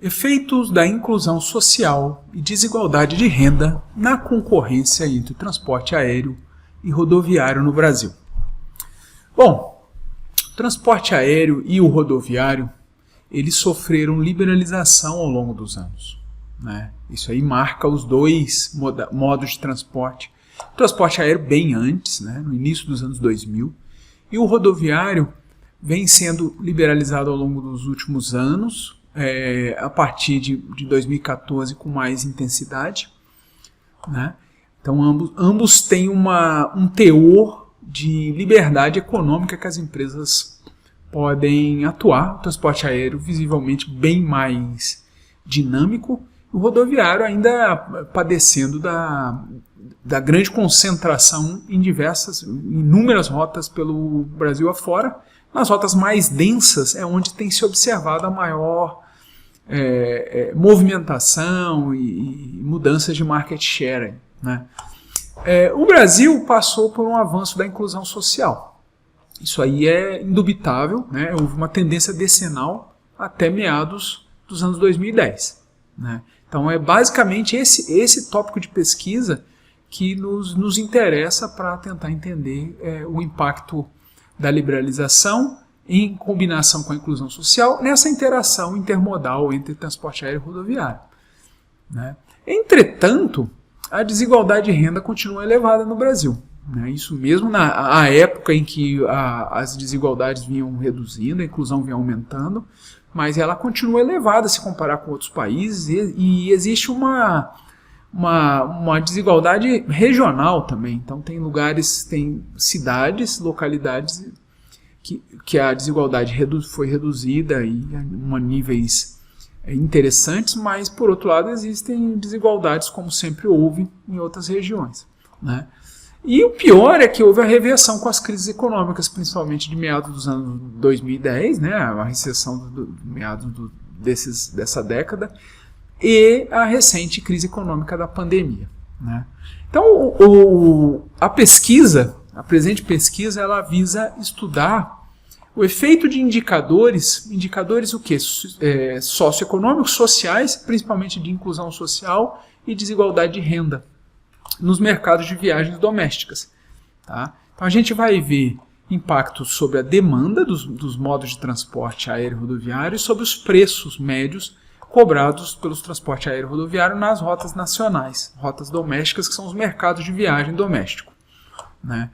Efeitos da inclusão social e desigualdade de renda na concorrência entre o transporte aéreo e rodoviário no Brasil. Bom, o transporte aéreo e o rodoviário, eles sofreram liberalização ao longo dos anos, né? Isso aí marca os dois modos de transporte. O transporte aéreo bem antes, né, no início dos anos 2000, e o rodoviário vem sendo liberalizado ao longo dos últimos anos, a partir de 2014 com mais intensidade, né? Então ambos têm um teor de liberdade econômica que as empresas podem atuar. O transporte aéreo visivelmente bem mais dinâmico, o rodoviário ainda padecendo da grande concentração em inúmeras rotas pelo Brasil afora. Nas rotas mais densas é onde tem se observado a maior movimentação e mudanças de market share, né? O Brasil passou por um avanço da inclusão social. Isso aí é indubitável, né? Houve uma tendência decenal até meados dos anos 2010. Né? Então é basicamente esse tópico de pesquisa que nos interessa para tentar entender o impacto da liberalização em combinação com a inclusão social nessa interação intermodal entre transporte aéreo e rodoviário, né? Entretanto, a desigualdade de renda continua elevada no Brasil, né? Isso mesmo na época em que as desigualdades vinham reduzindo, a inclusão vinha aumentando, mas ela continua elevada se comparar com outros países e existe uma desigualdade regional também. Então tem lugares, tem cidades, localidades que a desigualdade foi reduzida a níveis interessantes, mas por outro lado existem desigualdades como sempre houve em outras regiões, né? E o pior é que houve a reversão com as crises econômicas, principalmente de meados dos anos 2010, né, a recessão de meados dessa década, e a recente crise econômica da pandemia, né? Então a presente pesquisa, ela visa estudar o efeito de indicadores o quê? Socioeconômicos, sociais, principalmente de inclusão social e desigualdade de renda nos mercados de viagens domésticas, tá? Então a gente vai ver impactos sobre a demanda dos modos de transporte aéreo e rodoviário e sobre os preços médios cobrados pelos transporte aéreo e rodoviário nas rotas nacionais, rotas domésticas, que são os mercados de viagem doméstico, né?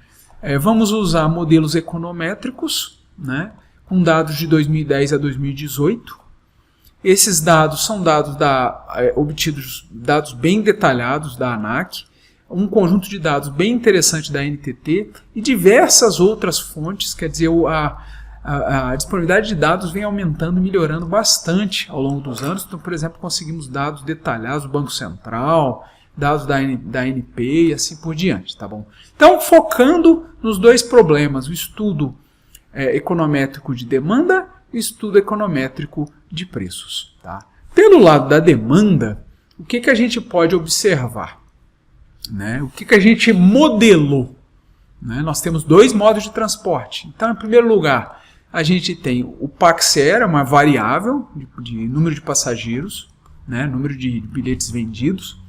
Vamos usar modelos econométricos, né, com dados de 2010 a 2018. Esses dados são dados obtidos, dados bem detalhados da ANAC, um conjunto de dados bem interessante da NTT e diversas outras fontes. Quer dizer, a disponibilidade de dados vem aumentando e melhorando bastante ao longo dos anos. Então, por exemplo, conseguimos dados detalhados do Banco Central, dados da ANP e assim por diante, tá bom? Então, focando nos dois problemas, o estudo econométrico de demanda e o estudo econométrico de preços, tá? Pelo lado da demanda, o que a gente pode observar, né? O que a gente modelou, né? Nós temos dois modos de transporte. Então, em primeiro lugar, a gente tem o Pax-Air, uma variável de número de passageiros, né? Número de bilhetes vendidos,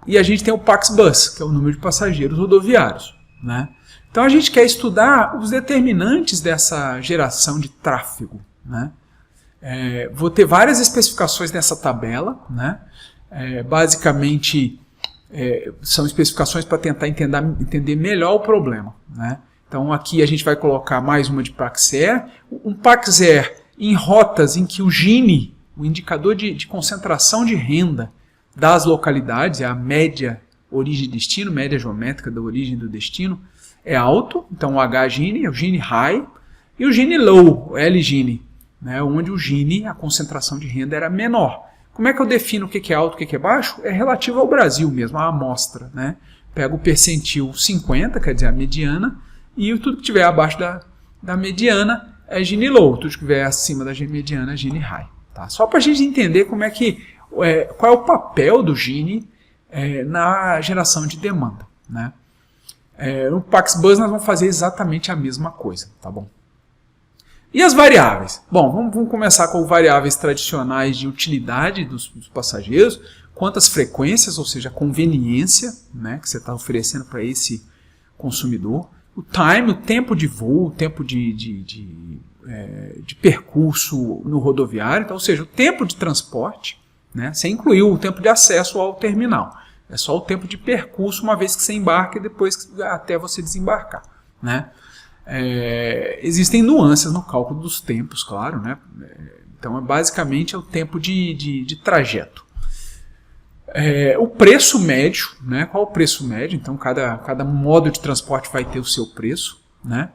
e a gente tem o Pax-Bus, que é o número de passageiros rodoviários, né? Então a gente quer estudar os determinantes dessa geração de tráfego, né? Vou ter várias especificações nessa tabela, né? Basicamente são especificações para tentar entender melhor o problema, né? Então aqui a gente vai colocar mais uma de Pax-Air, um Pax-Air em rotas em que o Gini, o indicador de concentração de renda das localidades, é a média origem-destino, média geométrica da origem do destino, é alto. Então o H-Gini é o Gini High e o Gini Low, o L-Gini, né, onde o Gini, a concentração de renda era menor. Como é que eu defino o que é alto e o que é baixo? É relativo ao Brasil mesmo, à amostra, né? Pego o percentil 50, quer dizer a mediana, e tudo que estiver abaixo da mediana é Gini Low, tudo que estiver acima da mediana é Gini High, tá? Só para a gente entender como qual é o papel do Gini na geração de demanda, né? No Pax-Bus nós vamos fazer exatamente a mesma coisa, tá bom? E as variáveis? Bom, vamos começar com variáveis tradicionais de utilidade dos passageiros, quantas frequências, ou seja, a conveniência, né, que você está oferecendo para esse consumidor, o time, o tempo de voo, o tempo de percurso no rodoviário, então, ou seja, o tempo de transporte, né, sem incluir o tempo de acesso ao terminal. É só o tempo de percurso uma vez que você embarca e depois até você desembarcar, né? Existem nuances no cálculo dos tempos, claro, né? Então, basicamente, é o tempo de trajeto. O preço médio, né? Qual o preço médio? Então, cada modo de transporte vai ter o seu preço, né?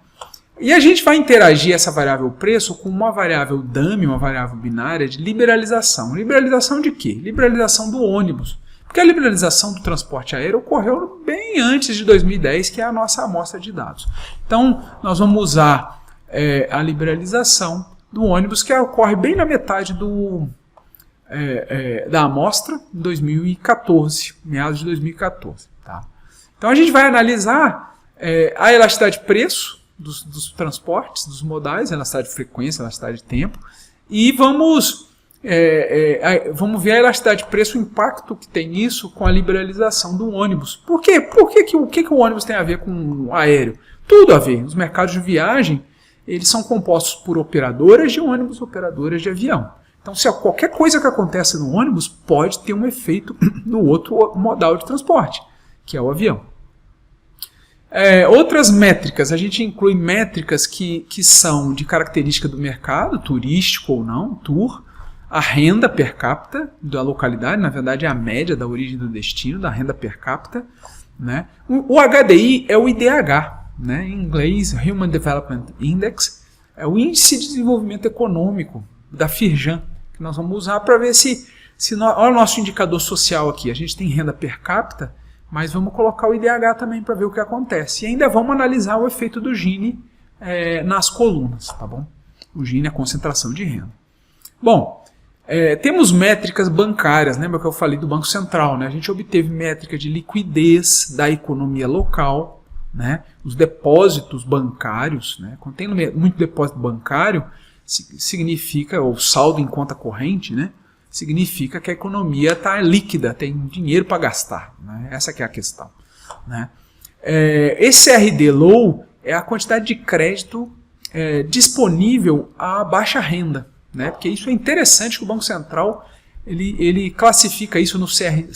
E a gente vai interagir essa variável preço com uma variável dummy, uma variável binária de liberalização. Liberalização de quê? Liberalização do ônibus. Porque a liberalização do transporte aéreo ocorreu bem antes de 2010, que é a nossa amostra de dados. Então, nós vamos usar a liberalização do ônibus, que ocorre bem na metade da amostra, em 2014, meados de 2014. Tá? Então, a gente vai analisar a elasticidade de preço dos transportes, dos modais, elasticidade de frequência, elasticidade de tempo, e vamos ver a elasticidade de preço, o impacto que tem isso com a liberalização do ônibus. Por quê? O que o ônibus tem a ver com o aéreo? Tudo a ver. Os mercados de viagem, eles são compostos por operadoras de ônibus, operadoras de avião. Então, se qualquer coisa que acontece no ônibus pode ter um efeito no outro modal de transporte, que é o avião. Outras métricas, a gente inclui métricas que são de característica do mercado, turístico ou não, tour, a renda per capita da localidade, na verdade é a média da origem do destino, da renda per capita, né? O HDI é o IDH, né? Em inglês, Human Development Index, é o Índice de Desenvolvimento Econômico da Firjan, que nós vamos usar para ver olha o nosso indicador social aqui, a gente tem renda per capita, mas vamos colocar o IDH também para ver o que acontece. E ainda vamos analisar o efeito do Gini nas colunas, tá bom? O Gini é a concentração de renda. Bom, temos métricas bancárias, lembra que eu falei do Banco Central, né? A gente obteve métrica de liquidez da economia local, né? Os depósitos bancários, né? Quando tem muito depósito bancário, significa, ou saldo em conta corrente, né? Significa que a economia está líquida, tem dinheiro para gastar, né? Essa que é a questão, né? Esse RD Low é a quantidade de crédito disponível à baixa renda, né? Porque isso é interessante que o Banco Central ele classifica isso no SCR,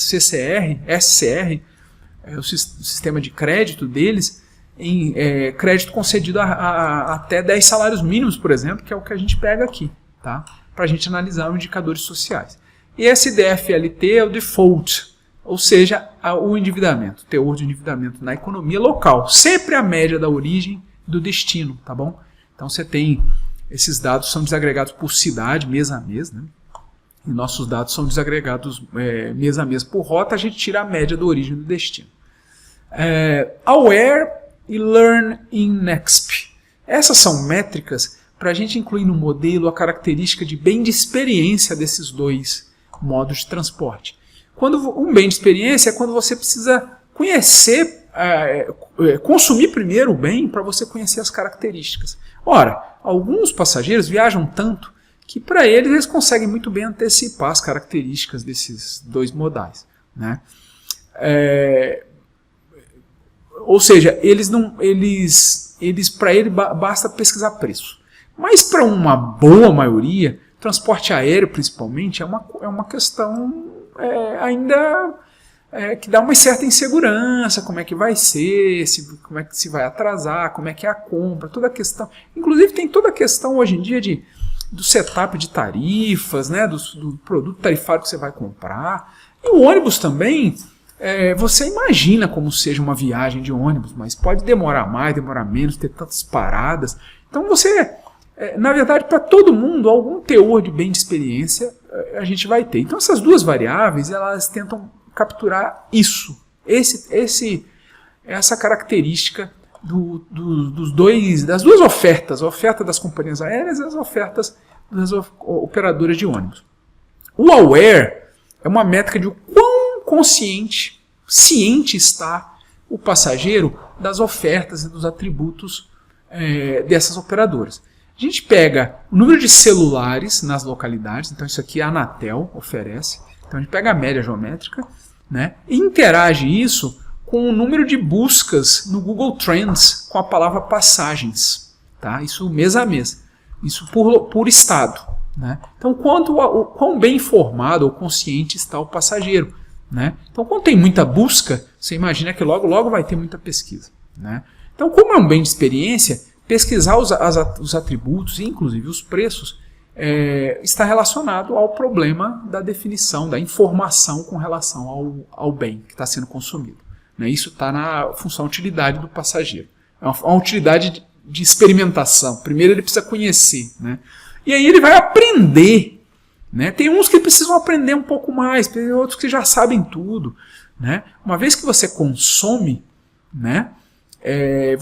o sistema de crédito deles, em crédito concedido a até 10 salários mínimos, por exemplo, que é o que a gente pega aqui, tá? Para a gente analisar os indicadores sociais. E esse DFLT é o default, ou seja, o endividamento, o teor de endividamento na economia local, sempre a média da origem do destino, tá bom? Então você tem, esses dados são desagregados por cidade, mês a mês, né? E nossos dados são desagregados mês a mês por rota, a gente tira a média da origem do destino. Aware e Learn in Nexp. Essas são métricas para a gente incluir no modelo a característica de bem de experiência desses dois modos de transporte. Um bem de experiência é quando você precisa conhecer, consumir primeiro o bem para você conhecer as características. Ora, alguns passageiros viajam tanto que para eles conseguem muito bem antecipar as características desses dois modais, né? Ou seja, para ele basta pesquisar preço. Mas para uma boa maioria, transporte aéreo principalmente, é uma questão ainda que dá uma certa insegurança, como é que vai ser, como é que se vai atrasar, como é que é a compra, toda a questão. Inclusive tem toda a questão hoje em dia do setup de tarifas, né, do produto tarifário que você vai comprar. E o ônibus também, você imagina como seja uma viagem de ônibus, mas pode demorar mais, demorar menos, ter tantas paradas. Então na verdade, para todo mundo, algum teor de bem de experiência a gente vai ter. Então essas duas variáveis, elas tentam capturar isso, essa característica das duas ofertas, a oferta das companhias aéreas e as ofertas das operadoras de ônibus. O Aware é uma métrica de o quão ciente está o passageiro das ofertas e dos atributos dessas operadoras. A gente pega o número de celulares nas localidades, então isso aqui a Anatel oferece. Então a gente pega a média geométrica, né, e interage isso com o número de buscas no Google Trends com a palavra passagens. Tá? Isso mês a mês. Isso por estado. Né? Então, quão bem informado ou consciente está o passageiro. Né? Então, quando tem muita busca, você imagina que logo vai ter muita pesquisa. Né? Então, como é um bem de experiência, pesquisar os atributos, inclusive os preços, está relacionado ao problema da definição, da informação com relação ao bem que está sendo consumido. Né? Isso está na função utilidade do passageiro. É uma utilidade de experimentação. Primeiro ele precisa conhecer. Né? E aí ele vai aprender. Né? Tem uns que precisam aprender um pouco mais, tem outros que já sabem tudo. Né? Uma vez que você consome, né?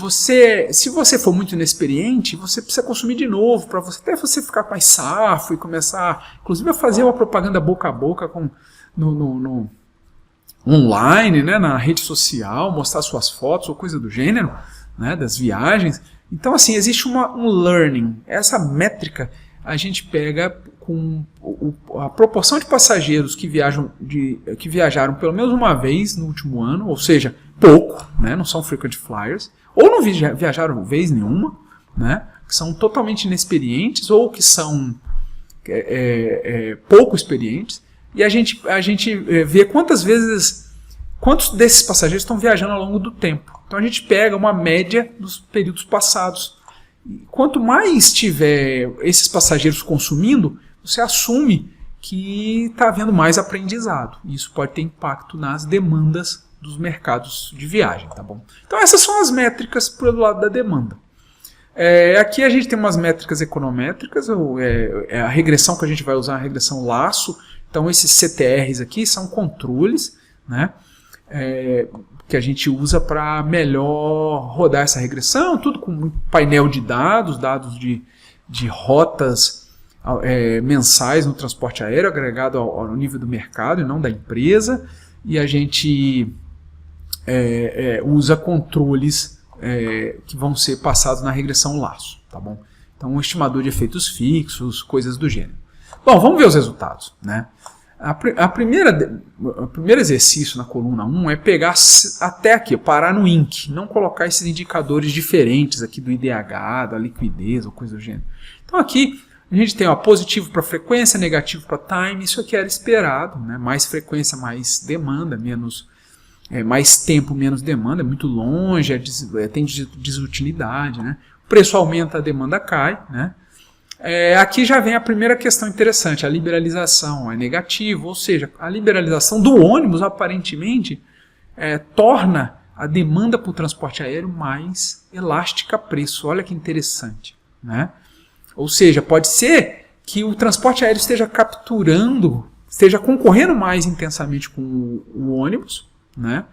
Se você for muito inexperiente, você precisa consumir de novo, para até você ficar mais safo e começar, inclusive, a fazer uma propaganda boca a boca no online, né, na rede social, mostrar suas fotos ou coisa do gênero, né, das viagens. Então, assim, existe um learning. Essa métrica a gente pega com a proporção de passageiros que viajaram pelo menos uma vez no último ano, ou seja, pouco, né, não são frequent flyers, ou não viajaram vez nenhuma, né, que são totalmente inexperientes ou que são pouco experientes, e a gente vê quantos desses passageiros estão viajando ao longo do tempo. Então a gente pega uma média dos períodos passados. E quanto mais tiver esses passageiros consumindo, você assume que está havendo mais aprendizado. Isso pode ter impacto nas demandas dos mercados de viagem. Tá bom? Então essas são as métricas pelo lado da demanda. Aqui a gente tem umas métricas econométricas, a regressão que a gente vai usar é a regressão laço. Então esses CTRs aqui são controles, né, que a gente usa para melhor rodar essa regressão, tudo com um painel de dados de rotas mensais no transporte aéreo, agregado ao nível do mercado e não da empresa, e a gente usa controles que vão ser passados na regressão laço. Tá bom? Então, um estimador de efeitos fixos, coisas do gênero. Bom, vamos ver os resultados. Né? O primeiro exercício na coluna 1 é pegar até aqui, parar no INC, não colocar esses indicadores diferentes aqui do IDH, da liquidez ou coisa do gênero. Então aqui a gente tem positivo para frequência, negativo para time, isso aqui era esperado, né? Mais frequência, mais demanda, mais tempo, menos demanda, é muito longe, tem desutilidade. Né? O preço aumenta, a demanda cai. Né? Aqui já vem a primeira questão interessante, a liberalização é negativo, ou seja, a liberalização do ônibus aparentemente torna a demanda por transporte aéreo mais elástica a preço. Olha que interessante. Né? Ou seja, pode ser que o transporte aéreo esteja concorrendo mais intensamente com o ônibus, né?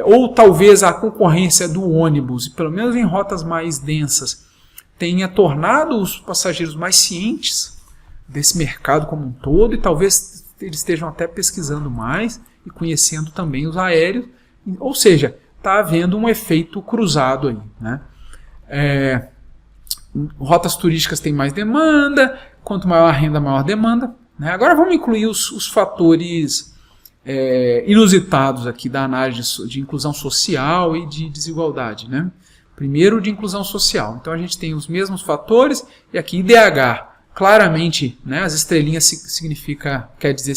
Ou talvez a concorrência do ônibus, pelo menos em rotas mais densas, tenha tornado os passageiros mais cientes desse mercado como um todo, e talvez eles estejam até pesquisando mais e conhecendo também os aéreos, ou seja, está havendo um efeito cruzado aí. Né? Rotas turísticas têm mais demanda, quanto maior a renda, maior a demanda. Né? Agora vamos incluir os fatores inusitados aqui da análise de inclusão social e de desigualdade. Né? Primeiro, de inclusão social. Então a gente tem os mesmos fatores, e aqui IDH. Claramente, né, as estrelinhas quer dizer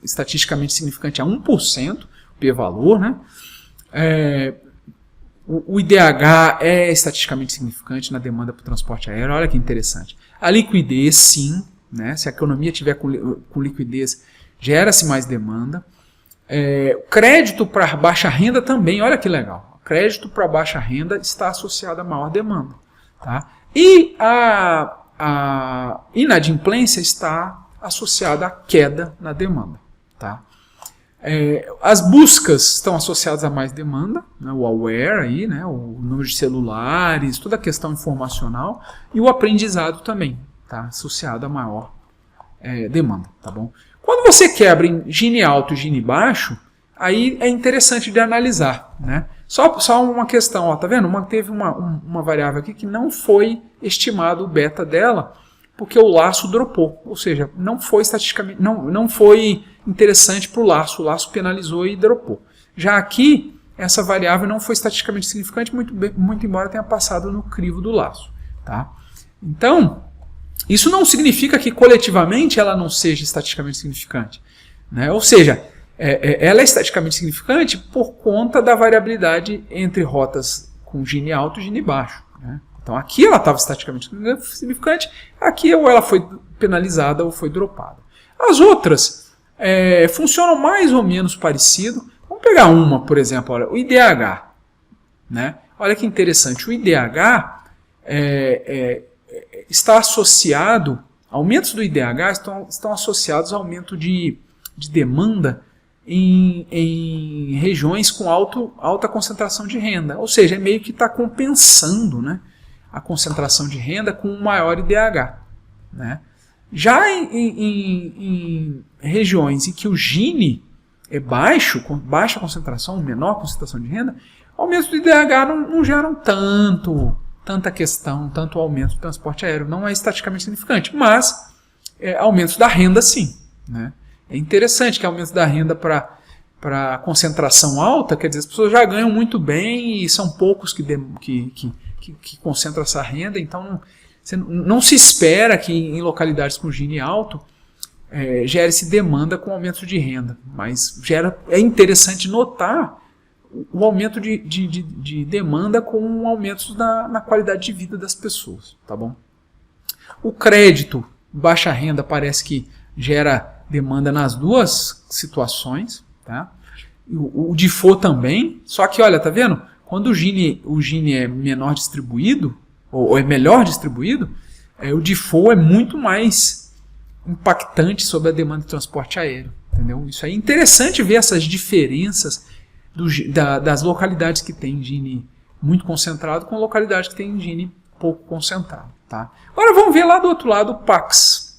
estatisticamente significante a 1%, p-valor. Né? O IDH é estatisticamente significante na demanda para o transporte aéreo. Olha que interessante. A liquidez, sim. Né? Se a economia tiver com liquidez, gera-se mais demanda. Crédito para baixa renda também. Olha que legal. Crédito para baixa renda está associado a maior demanda. Tá? E a inadimplência está associada à queda na demanda. Tá? As buscas estão associadas a mais demanda, né, o aware, aí, né, o número de celulares, toda a questão informacional, e o aprendizado também está associado a maior demanda. Tá bom? Quando você quebra em Gini alto e Gini baixo, aí é interessante de analisar, né? Só uma questão, ó, tá vendo? Teve uma variável aqui que não foi estimado o beta dela, porque o laço dropou, ou seja, não foi estatisticamente, não foi interessante para o laço penalizou e dropou. Já aqui, essa variável não foi estatisticamente significante, muito embora tenha passado no crivo do laço. Tá? Então, isso não significa que coletivamente ela não seja estatisticamente significante. Né? Ou seja, ela é estatisticamente significante por conta da variabilidade entre rotas com Gini alto e Gini baixo. Né? Então aqui ela estava estatisticamente significante, aqui ou ela foi penalizada ou foi dropada. As outras funcionam mais ou menos parecido. Vamos pegar uma, por exemplo, olha, o IDH. Né? Olha que interessante, o IDH está associado, aumentos do IDH estão associados ao aumento de demanda em regiões com alta concentração de renda. Ou seja, meio que está compensando, né, a concentração de renda com um maior IDH. Né? Já em regiões em que o Gini é baixo, com baixa concentração, menor concentração de renda, aumentos do IDH não geram tanta questão, tanto aumento do transporte aéreo. Não é estatisticamente significante, mas aumentos da renda sim. Né? É interessante que aumentos da renda para concentração alta, quer dizer, as pessoas já ganham muito bem e são poucos que concentram essa renda, então não se espera que em localidades com Gini alto gere-se demanda com aumento de renda, mas é interessante notar o aumento de demanda com um aumento na qualidade de vida das pessoas. Tá bom? O crédito, baixa renda, parece que gera demanda nas duas situações. Tá? O default também, só que olha, tá vendo? Quando o Gini é menor distribuído, ou é melhor distribuído, o default é muito mais impactante sobre a demanda de transporte aéreo. Entendeu? Isso é interessante ver essas diferenças das localidades que tem Gini muito concentrado com localidades que tem Gini pouco concentrado. Tá? Agora vamos ver lá do outro lado o PAX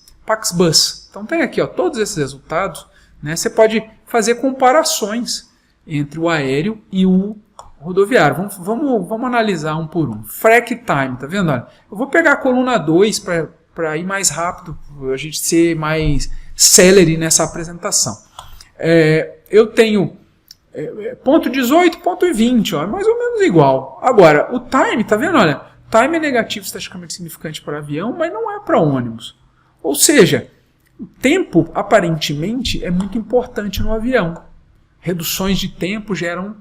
Bus. Então tem aqui todos esses resultados. Né? Você pode fazer comparações entre o aéreo e o rodoviário. Vamos analisar um por um. Frac time, tá vendo? Olha, eu vou pegar a coluna 2 para ir mais rápido, a gente ser mais celery nessa apresentação. Eu tenho ponto 18, ponto 20, ó, é mais ou menos igual. Agora, o time, tá vendo? Olha, time é negativo estatisticamente significante para avião, mas não é para ônibus. Ou seja, o tempo, aparentemente, é muito importante no avião. Reduções de tempo geram,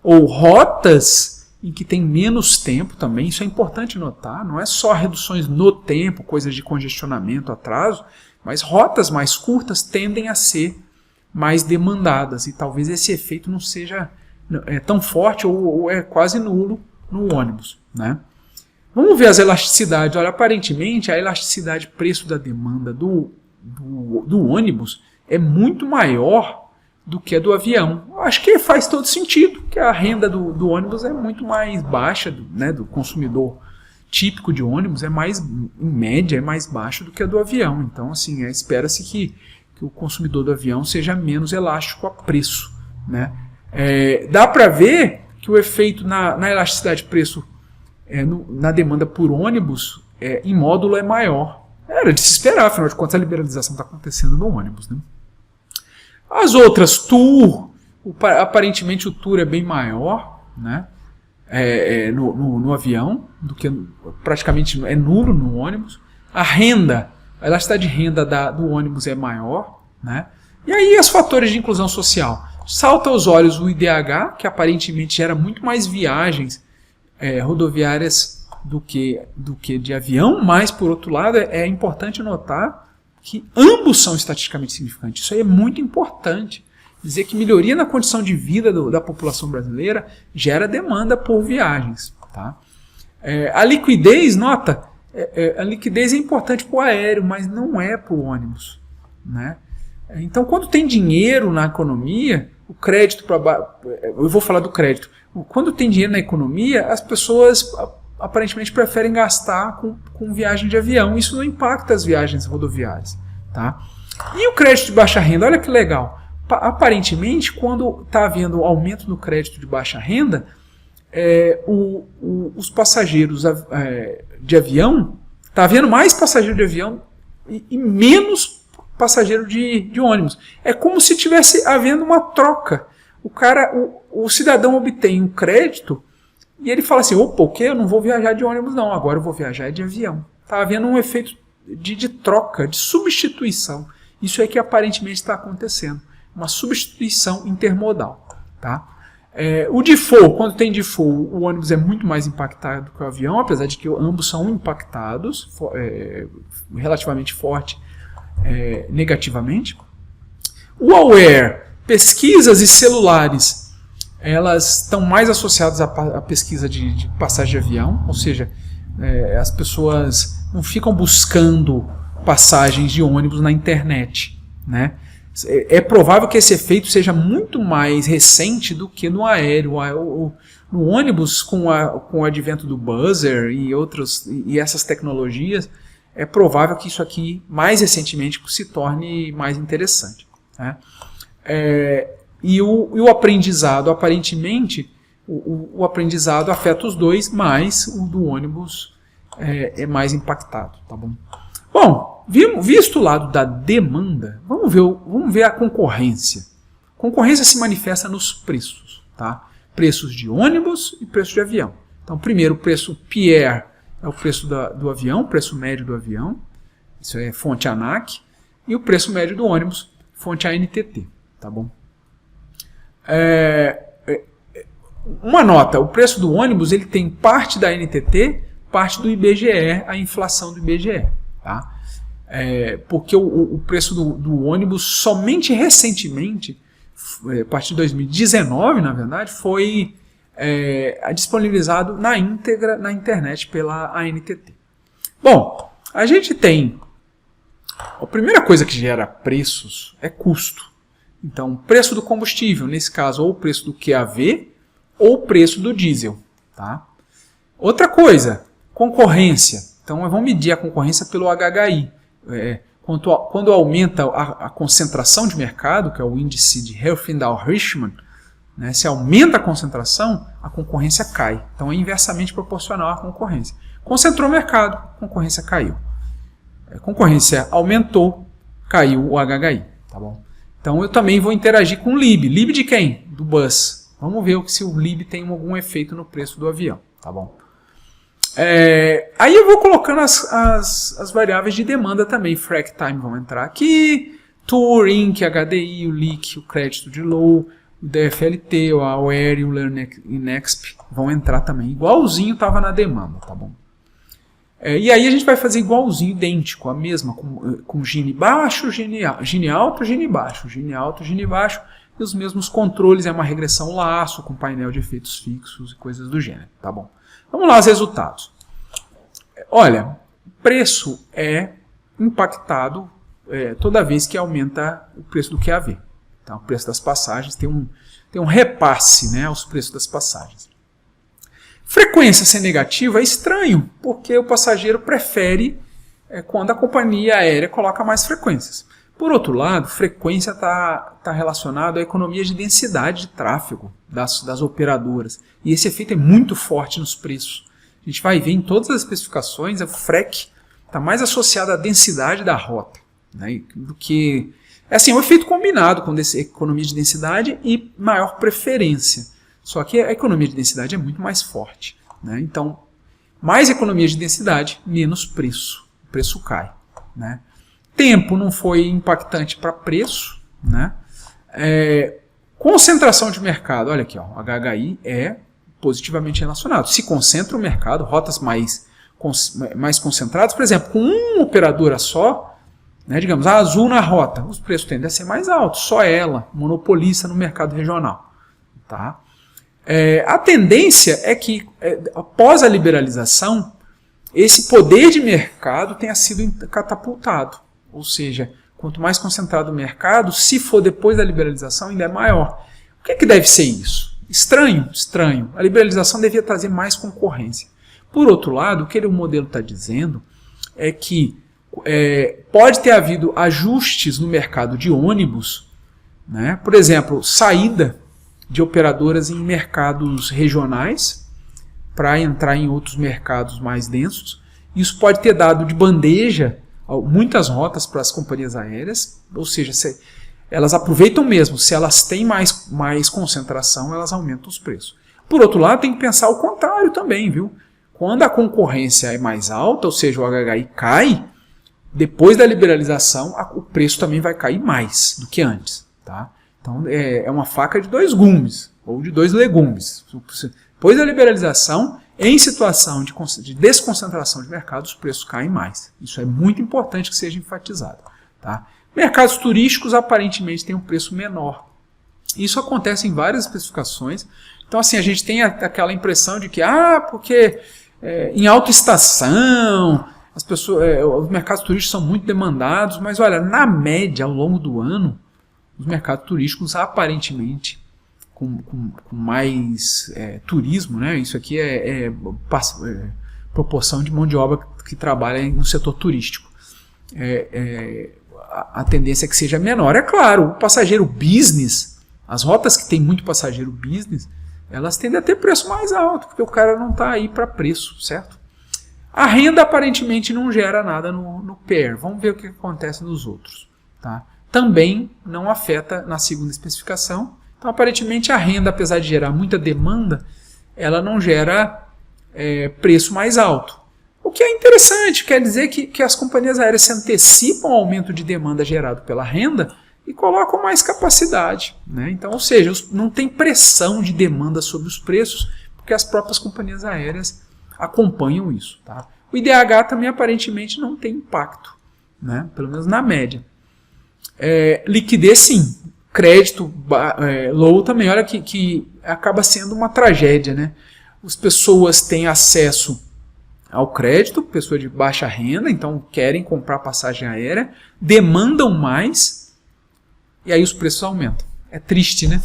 ou rotas em que tem menos tempo também, isso é importante notar, não é só reduções no tempo, coisas de congestionamento, atraso, mas rotas mais curtas tendem a ser mais demandadas, e talvez esse efeito não seja tão forte ou é quase nulo no ônibus. Né? Vamos ver as elasticidades. Olha, aparentemente a elasticidade preço da demanda do ônibus é muito maior do que a do avião. Eu acho que faz todo sentido, que a renda do ônibus é muito mais baixa, do consumidor típico de ônibus, em média, é mais baixa do que a do avião. Então, assim, espera-se que o consumidor do avião seja menos elástico a preço. Né? Dá para ver que o efeito na elasticidade de preço na demanda por ônibus em módulo é maior. Era de se esperar, afinal de contas a liberalização está acontecendo no ônibus. Né? As outras, tour, aparentemente o tour é bem maior, né? No avião, do que praticamente é nulo no ônibus. A elasticidade de renda do ônibus é maior. Né? E aí os fatores de inclusão social. Salta aos olhos o IDH, que aparentemente gera muito mais viagens rodoviárias do que de avião, mas por outro lado é importante notar que ambos são estatisticamente significantes. Isso aí é muito importante. Dizer que melhoria na condição de vida da população brasileira gera demanda por viagens. Tá? A liquidez, nota, a liquidez é importante para o aéreo, mas não é para o ônibus. Né? Então, quando tem dinheiro na economia, o crédito, eu vou falar do crédito, quando tem dinheiro na economia, as pessoas aparentemente preferem gastar com viagem de avião. Isso não impacta as viagens rodoviárias. Tá? E o crédito de baixa renda, olha que legal. Aparentemente, quando está havendo aumento no crédito de baixa renda, os passageiros de avião, está havendo mais passageiro de avião e menos passageiro de ônibus. É como se tivesse havendo uma troca. O cidadão obtém um crédito e ele fala assim, opa, o quê? Eu não vou viajar de ônibus não, agora eu vou viajar de avião. Está havendo um efeito de troca, de substituição. Isso é que aparentemente está acontecendo. Uma substituição intermodal. Tá? O default, quando tem default, o ônibus é muito mais impactado que o avião, apesar de que ambos são impactados relativamente forte negativamente. O aware, pesquisas e celulares, elas estão mais associadas à pesquisa de passagem de avião, ou seja, as pessoas não ficam buscando passagens de ônibus na internet, né? É provável que esse efeito seja muito mais recente do que no aéreo. No ônibus, com o advento do buzzer e essas tecnologias, é provável que isso aqui, mais recentemente, se torne mais interessante. Né? E o aprendizado, aparentemente, o aprendizado afeta os dois, mas o do ônibus é mais impactado. Tá bom? Bom, visto o lado da demanda, vamos ver a concorrência. A concorrência se manifesta nos preços. Tá? Preços de ônibus e preço de avião. Então, primeiro, o preço PR é o preço do avião, o preço médio do avião. Isso é fonte ANAC. E o preço médio do ônibus, fonte ANTT. Tá bom? Uma nota, o preço do ônibus ele tem parte da ANTT, parte do IBGE, a inflação do IBGE. Tá? Porque o preço do ônibus somente recentemente, a partir de 2019, na verdade, foi disponibilizado na íntegra na internet pela ANTT. Bom, a gente tem a primeira coisa que gera preços é custo. Então, preço do combustível, nesse caso, ou o preço do QAV ou o preço do diesel. Tá? Outra coisa, concorrência. Então, vamos medir a concorrência pelo HHI. Quando aumenta a concentração de mercado, que é o índice de Herfindahl-Hirschman, né, se aumenta a concentração, a concorrência cai. Então, é inversamente proporcional à concorrência. Concentrou o mercado, a concorrência caiu. A concorrência aumentou, caiu o HHI. Tá bom? Então, eu também vou interagir com o LIB. LIB de quem? Do bus. Vamos ver se o LIB tem algum efeito no preço do avião. Tá bom? Aí eu vou colocando as variáveis de demanda também. Frac time vão entrar aqui. Tour, Inc, HDI, o LIC, o crédito de low, o DFLT, o AWARE e o Learn Inexp vão entrar também. Igualzinho estava na demanda. Tá bom? E aí a gente vai fazer igualzinho, idêntico, a mesma, com Gini baixo, Gini alto, Gini baixo, Gini alto, Gini baixo, e os mesmos controles, é uma regressão laço, com painel de efeitos fixos e coisas do gênero, tá bom? Vamos lá, os resultados. Olha, preço é impactado toda vez que aumenta o preço do QAV. Então, o preço das passagens tem um repasse, né, aos preços das passagens. Frequência ser negativa é estranho, porque o passageiro prefere quando a companhia aérea coloca mais frequências. Por outro lado, frequência está relacionada à economia de densidade de tráfego das operadoras. E esse efeito é muito forte nos preços. A gente vai ver em todas as especificações, o FREC está mais associado à densidade da rota, né, do que... É assim, um efeito combinado com economia de densidade e maior preferência. Só que a economia de densidade é muito mais forte. Né? Então, mais economia de densidade, menos preço. O preço cai. Né? Tempo não foi impactante para preço. Né? Concentração de mercado. Olha aqui, ó, o HHI é positivamente relacionado. Se concentra o mercado, rotas mais concentradas, por exemplo, com uma operadora só, né, digamos, a Azul na rota, os preços tendem a ser mais altos. Só ela monopolista no mercado regional. Tá? A tendência é que, após a liberalização, esse poder de mercado tenha sido catapultado. Ou seja, quanto mais concentrado o mercado, se for depois da liberalização, ainda é maior. O que deve ser isso? Estranho? Estranho. A liberalização devia trazer mais concorrência. Por outro lado, o que o modelo está dizendo é que pode ter havido ajustes no mercado de ônibus né? Por exemplo, saída de operadoras em mercados regionais para entrar em outros mercados mais densos. Isso pode ter dado de bandeja muitas rotas para as companhias aéreas, ou seja, elas aproveitam mesmo, se elas têm mais concentração, elas aumentam os preços. Por outro lado, tem que pensar o contrário também, viu? Quando a concorrência é mais alta, ou seja, o HHI cai, depois da liberalização, o preço também vai cair mais do que antes. Tá? Então, é uma faca de dois gumes, ou de dois legumes. Depois da liberalização, em situação de desconcentração de mercado, os preços caem mais. Isso é muito importante que seja enfatizado. Tá? Mercados turísticos, aparentemente, têm um preço menor. Isso acontece em várias especificações. Então, assim, a gente tem aquela impressão de que, porque em alta estação, os mercados turísticos são muito demandados, mas olha, na média, ao longo do ano, os mercados turísticos, aparentemente, com mais turismo, né? Isso aqui é proporção de mão de obra que trabalha no setor turístico. A tendência é que seja menor. É claro, o passageiro business, as rotas que tem muito passageiro business, elas tendem a ter preço mais alto, porque o cara não está aí para preço, certo? A renda aparentemente não gera nada no pair. Vamos ver o que acontece nos outros. Tá? Também não afeta na segunda especificação. Então, aparentemente, a renda, apesar de gerar muita demanda, ela não gera preço mais alto. O que é interessante, quer dizer que as companhias aéreas se antecipam ao aumento de demanda gerado pela renda e colocam mais capacidade. Né? Então, ou seja, não tem pressão de demanda sobre os preços, porque as próprias companhias aéreas acompanham isso. Tá? O IDH também aparentemente não tem impacto, né? Pelo menos na média. Liquidez sim, crédito low também, olha que acaba sendo uma tragédia. Né? As pessoas têm acesso ao crédito, pessoas de baixa renda, então querem comprar passagem aérea, demandam mais e aí os preços aumentam. É triste, né?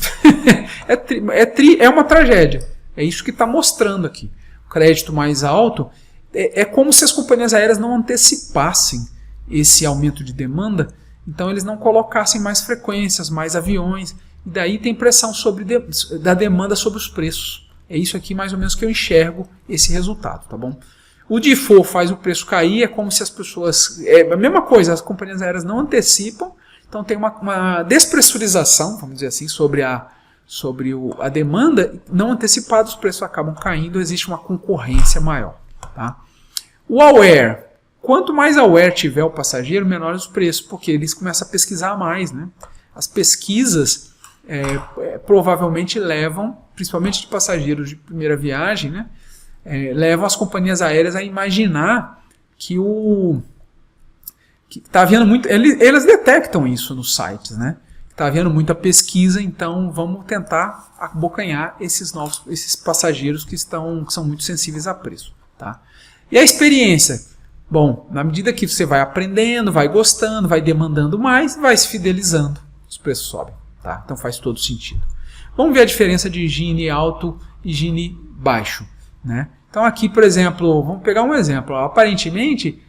É uma tragédia. É isso que está mostrando aqui. Crédito mais alto, é como se as companhias aéreas não antecipassem esse aumento de demanda, então eles não colocassem mais frequências, mais aviões, e daí tem pressão da demanda sobre os preços. É isso aqui mais ou menos que eu enxergo esse resultado, tá bom? O default faz o preço cair, é como se as pessoas... É a mesma coisa, as companhias aéreas não antecipam, então tem uma despressurização, vamos dizer assim, sobre a demanda, não antecipada, os preços acabam caindo, existe uma concorrência maior. Tá? O aware, quanto mais aware tiver o passageiro, menores os preços, porque eles começam a pesquisar mais. Né? As pesquisas provavelmente levam, principalmente de passageiros de primeira viagem, né? Levam as companhias aéreas a imaginar que está havendo muito... Eles detectam isso nos sites, né? Está havendo muita pesquisa, então vamos tentar abocanhar esses passageiros que são muito sensíveis a preço. Tá? E a experiência? Bom, na medida que você vai aprendendo, vai gostando, vai demandando mais, vai se fidelizando, os preços sobem. Tá? Então faz todo sentido. Vamos ver a diferença de higiene alto e higiene baixo. Né? Então aqui, por exemplo, vamos pegar um exemplo. Aparentemente...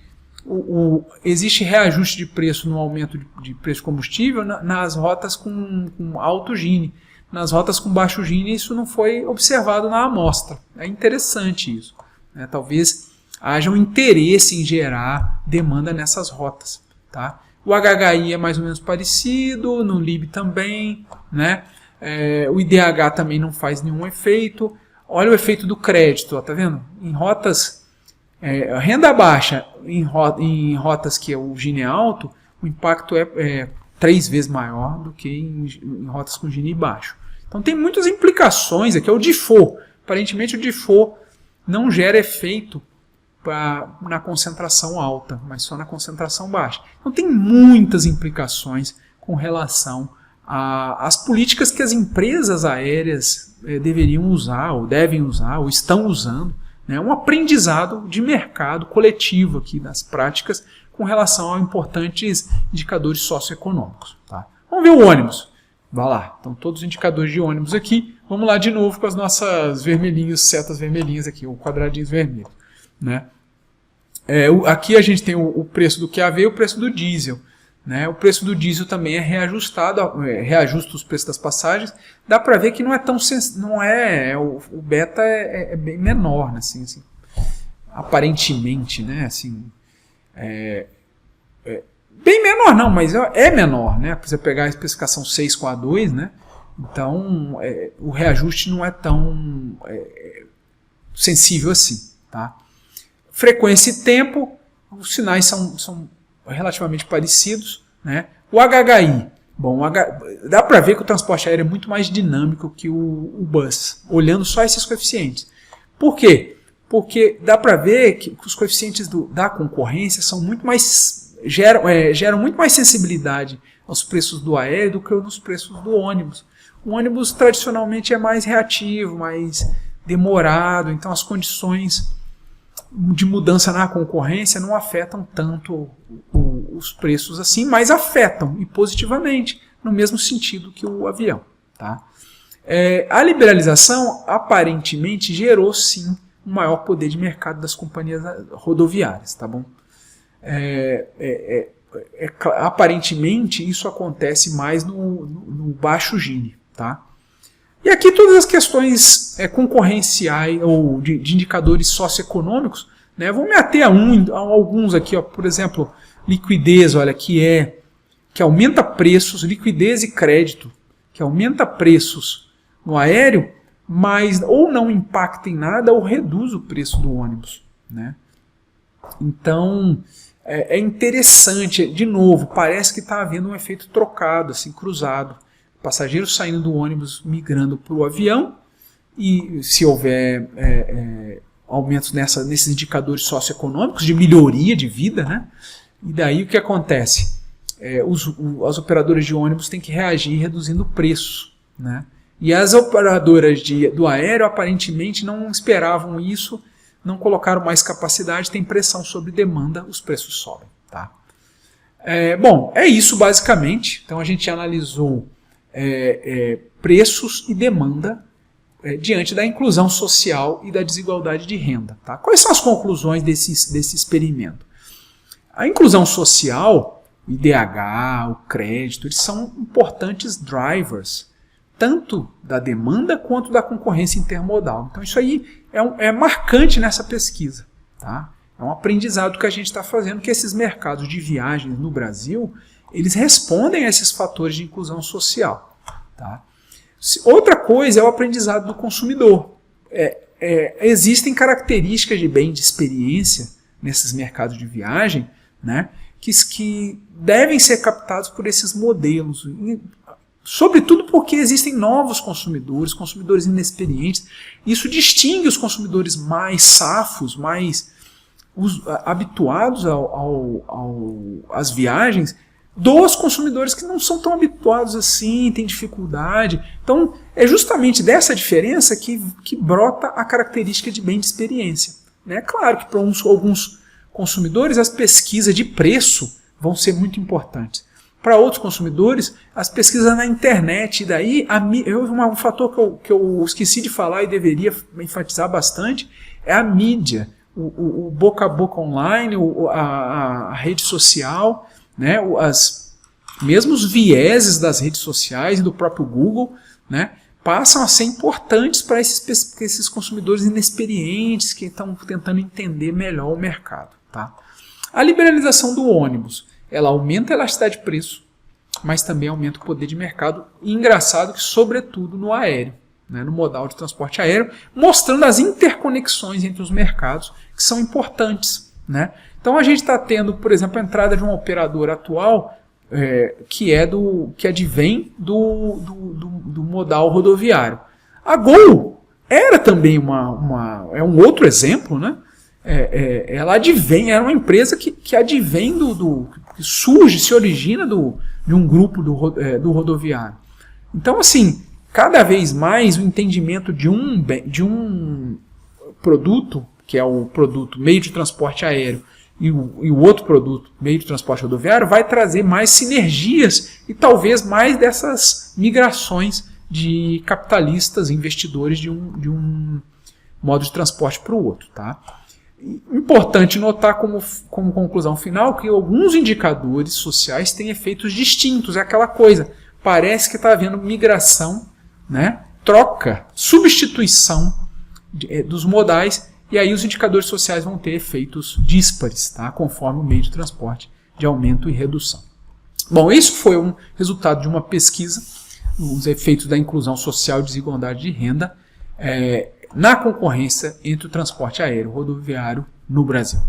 existe reajuste de preço no aumento de preço de combustível nas rotas com alto Gini. Nas rotas com baixo Gini isso não foi observado na amostra. É interessante isso. Né? Talvez haja um interesse em gerar demanda nessas rotas. Tá? O HHI é mais ou menos parecido, no LIB também. Né? O IDH também não faz nenhum efeito. Olha o efeito do crédito, tá vendo? Em rotas... renda baixa em rotas que o Gini é alto, o impacto é 3 vezes maior do que em rotas com Gini baixo. Então tem muitas implicações aqui. É o default. Aparentemente o default não gera efeito na concentração alta, mas só na concentração baixa. Então tem muitas implicações com relação às políticas que as empresas aéreas deveriam usar, ou devem usar, ou estão usando. É um aprendizado de mercado coletivo aqui nas práticas com relação a importantes indicadores socioeconômicos. Tá? Vamos ver o ônibus. Vai lá. Então, todos os indicadores de ônibus aqui. Vamos lá de novo com as nossas vermelhinhas, setas vermelhinhas aqui, ou quadradinhos vermelhos. Né? Aqui a gente tem o preço do QAV e o preço do diesel. né? O preço do diesel também é reajustado, reajusta os preços das passagens. Dá para ver que não é tão o beta é bem menor, né? Assim, aparentemente, né? Assim, bem menor não, mas é menor, né? Para você pegar a especificação 6 com a 2, né? Então o reajuste não é tão sensível assim, tá? Frequência e tempo, os sinais são relativamente parecidos, né? O HHI, bom, dá para ver que o transporte aéreo é muito mais dinâmico que o bus, olhando só esses coeficientes. Por quê? Porque dá para ver que os coeficientes da concorrência são muito mais geram muito mais sensibilidade aos preços do aéreo do que nos preços do ônibus. O ônibus tradicionalmente é mais reativo, mais demorado, então as condições de mudança na concorrência não afetam tanto os preços assim, mas afetam e positivamente, no mesmo sentido que o avião. Tá? A liberalização aparentemente gerou sim um maior poder de mercado das companhias rodoviárias. Tá bom? Aparentemente isso acontece mais no baixo Gini. Tá? E aqui todas as questões concorrenciais ou de indicadores socioeconômicos, né, vou me ater a alguns aqui, ó, por exemplo, liquidez, olha, que aumenta preços, liquidez e crédito, que aumenta preços no aéreo, mas ou não impacta em nada ou reduz o preço do ônibus. Né? Então é interessante, de novo, parece que está havendo um efeito trocado, assim, cruzado. Passageiros saindo do ônibus migrando para o avião, e se houver aumentos nesses indicadores socioeconômicos de melhoria de vida, né? E daí o que acontece? As operadoras de ônibus têm que reagir reduzindo o preço, né? E as operadoras do aéreo aparentemente não esperavam isso, não colocaram mais capacidade, tem pressão sobre demanda, os preços sobem. Tá? Bom, é isso basicamente. Então a gente analisou preços e demanda diante da inclusão social e da desigualdade de renda. Tá? Quais são as conclusões desse experimento? A inclusão social, o IDH, o crédito, eles são importantes drivers, tanto da demanda quanto da concorrência intermodal. Então isso aí é marcante nessa pesquisa. Tá? É um aprendizado que a gente está fazendo, que esses mercados de viagens no Brasil, eles respondem a esses fatores de inclusão social. Tá? Outra coisa é o aprendizado do consumidor. Existem características de bem de experiência nesses mercados de viagem, né, que devem ser captados por esses modelos. Sobretudo porque existem novos consumidores inexperientes. Isso distingue os consumidores mais safos, mais habituados às viagens, dos consumidores que não são tão habituados assim, têm dificuldade. Então, é justamente dessa diferença que brota a característica de bem de experiência. É claro que para alguns consumidores as pesquisas de preço vão ser muito importantes. Para outros consumidores, as pesquisas na internet, e daí um fator que eu esqueci de falar e deveria enfatizar bastante, é a mídia, o boca a boca online, a rede social, né, mesmo os vieses das redes sociais e do próprio Google, né, passam a ser importantes para esses consumidores inexperientes que estão tentando entender melhor o mercado. Tá? A liberalização do ônibus, ela aumenta a elasticidade de preço, mas também aumenta o poder de mercado, e engraçado que sobretudo no aéreo, né, no modal de transporte aéreo, mostrando as interconexões entre os mercados que são importantes. Né? Então a gente está tendo, por exemplo, a entrada de um operador atual que advém do modal rodoviário. A Gol era também um outro exemplo, né? Ela era uma empresa que advém que surge, se origina de um grupo do rodoviário. Então, assim, cada vez mais o entendimento de um produto, que é o produto meio de transporte aéreo, e o outro produto, meio de transporte rodoviário, vai trazer mais sinergias e talvez mais dessas migrações de capitalistas, investidores de um modo de transporte para o outro. Tá? Importante notar como conclusão final que alguns indicadores sociais têm efeitos distintos. É aquela coisa, parece que está havendo migração, né? Troca, substituição dos modais, e aí os indicadores sociais vão ter efeitos díspares, tá? Conforme o meio de transporte de aumento e redução. Bom, isso foi um resultado de uma pesquisa, os efeitos da inclusão social e desigualdade de renda na concorrência entre o transporte aéreo e rodoviário no Brasil.